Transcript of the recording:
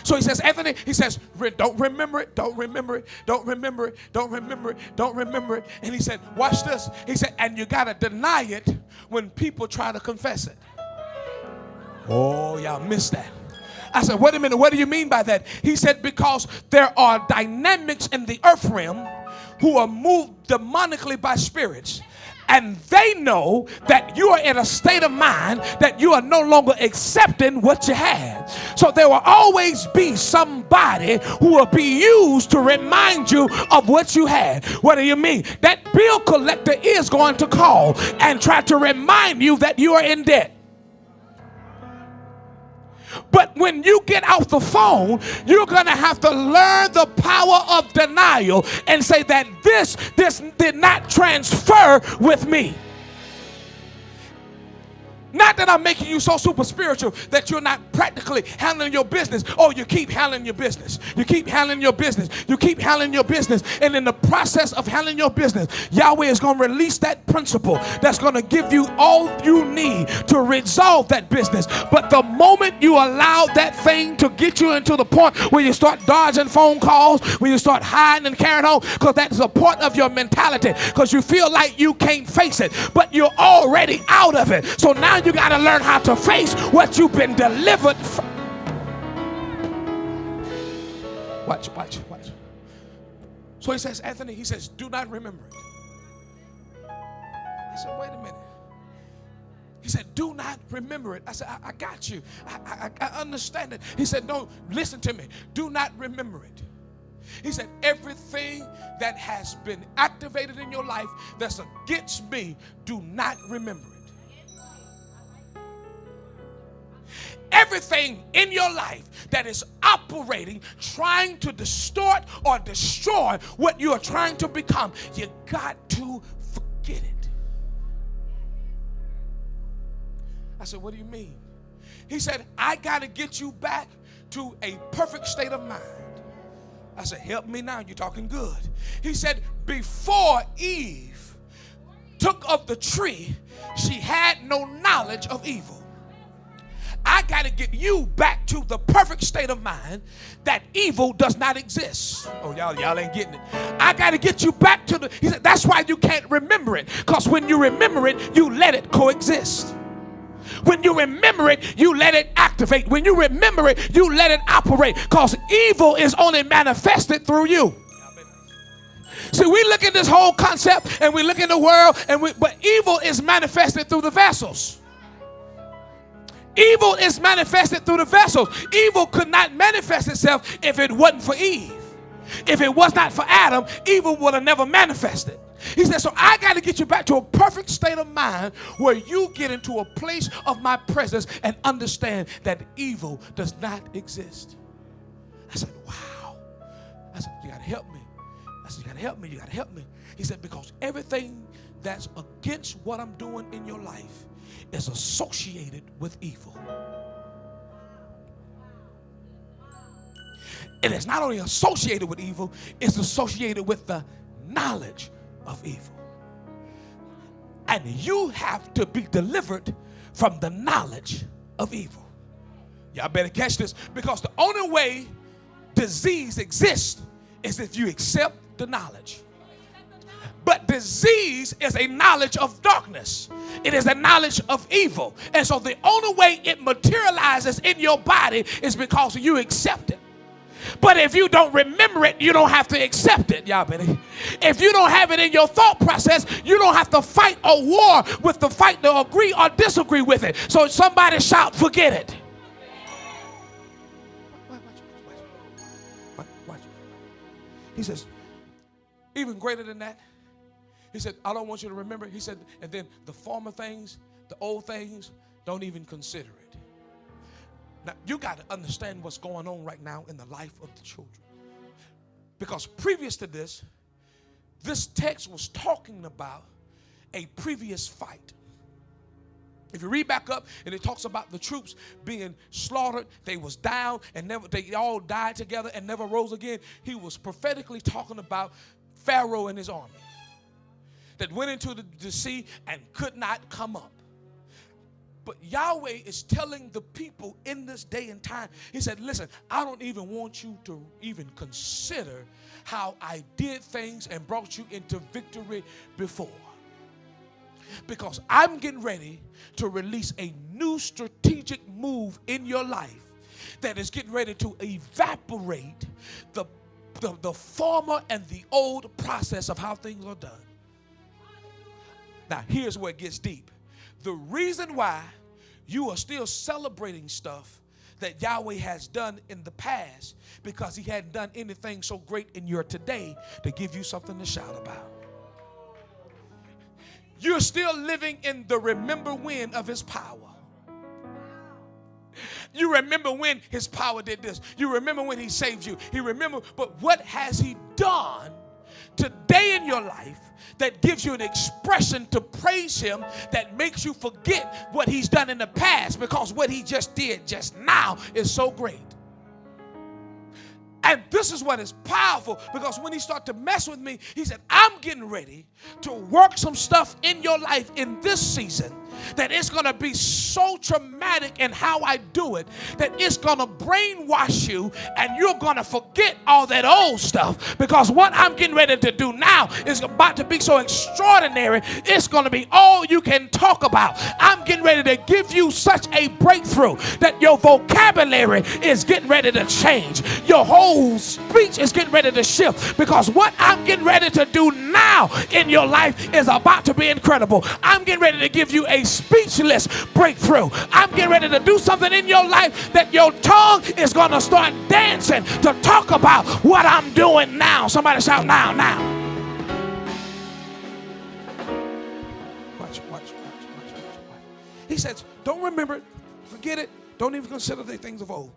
So he says, Anthony, he says, don't remember it, don't remember it, don't remember it, don't remember it, don't remember it. And he said, watch this. He said, and you got to deny it when people try to confess it. Oh, y'all missed that. I said, wait a minute, what do you mean by that? He said, because there are dynamics in the earth realm who are moved demonically by spirits. And they know that you are in a state of mind that you are no longer accepting what you had. So there will always be somebody who will be used to remind you of what you had. What do you mean? That bill collector is going to call and try to remind you that you are in debt. But when you get off the phone, you're going to have to learn the power of denial and say that this did not transfer with me. Not that I'm making you so super spiritual that you're not practically handling your business. Oh, you keep handling your business. You keep handling your business. You keep handling your business. And in the process of handling your business, Yahweh is going to release that principle that's going to give you all you need to resolve that business. But the moment you allow that thing to get you into the point where you start dodging phone calls, when you start hiding and carrying on, because that's a part of your mentality, because you feel like you can't face it, but you're already out of it. So now you got to learn how to face what you've been delivered from. Watch. So he says, Anthony, he says, do not remember it. I said, wait a minute. He said, do not remember it. I said, I got you. I understand it. He said, no, listen to me. Do not remember it. He said, everything that has been activated in your life that's against me, do not remember it. Everything in your life that is operating, trying to distort or destroy what you are trying to become, you got to forget it. I said, what do you mean? He said, I got to get you back to a perfect state of mind. I said, help me now, you're talking good. He said, before Eve took of the tree, she had no knowledge of evil. I got to get you back to the perfect state of mind that evil does not exist. Oh, y'all ain't getting it. I got to get you back to he said, that's why you can't remember it. Because when you remember it, you let it coexist. When you remember it, you let it activate. When you remember it, you let it operate. Because evil is only manifested through you. See, we look at this whole concept and we look in the world, but evil is manifested through the vessels. Evil is manifested through the vessels. Evil could not manifest itself if it wasn't for Eve. If it was not for Adam, evil would have never manifested. He said, so I got to get you back to a perfect state of mind where you get into a place of my presence and understand that evil does not exist. I said, wow. I said, you got to help me. I said, you got to help me. You got to help me. He said, because everything that's against what I'm doing in your life is associated with evil. And it's not only associated with evil, it's associated with the knowledge of evil. And you have to be delivered from the knowledge of evil. Y'all better catch this, because the only way disease exists is if you accept the knowledge. But disease is a knowledge of darkness. It is a knowledge of evil. And so the only way it materializes in your body is because you accept it. But if you don't remember it, you don't have to accept it. Y'all better. If you don't have it in your thought process, you don't have to fight a war with the fight to agree or disagree with it. So somebody shout, forget it. Watch. He says, even greater than that, he said, I don't want you to remember it. He said, and then the former things, the old things, don't even consider it. Now, you got to understand what's going on right now in the life of the children. Because previous to this text was talking about a previous fight. If you read back up, and it talks about the troops being slaughtered, they was down and they all died together and never rose again. He was prophetically talking about Pharaoh and his army that went into the sea and could not come up. But Yahweh is telling the people in this day and time, he said, listen, I don't even want you to even consider how I did things and brought you into victory before. Because I'm getting ready to release a new strategic move in your life that is getting ready to evaporate the former and the old process of how things are done. Now, here's where it gets deep. The reason why you are still celebrating stuff that Yahweh has done in the past, because he hadn't done anything so great in your today to give you something to shout about. You're still living in the remember when of his power. You remember when his power did this. You remember when he saved you. You remember, but what has he done today in your life that gives you an expression to praise him that makes you forget what he's done in the past, because what he just did just now is so great. And this is what is powerful, because when he started to mess with me, he said, I'm getting ready to work some stuff in your life in this season that it's going to be so traumatic in how I do it that it's going to brainwash you and you're going to forget all that old stuff, because what I'm getting ready to do now is about to be so extraordinary, it's going to be all you can talk about. I'm getting ready to give you such a breakthrough that your vocabulary is getting ready to change. Your whole speech is getting ready to shift, because what I'm getting ready to do now in your life is about to be incredible. I'm getting ready to give you a speechless breakthrough. I'm getting ready to do something in your life that your tongue is going to start dancing to talk about what I'm doing now. Somebody shout now, now. Watch. He says, don't remember it, forget it, don't even consider the things of old.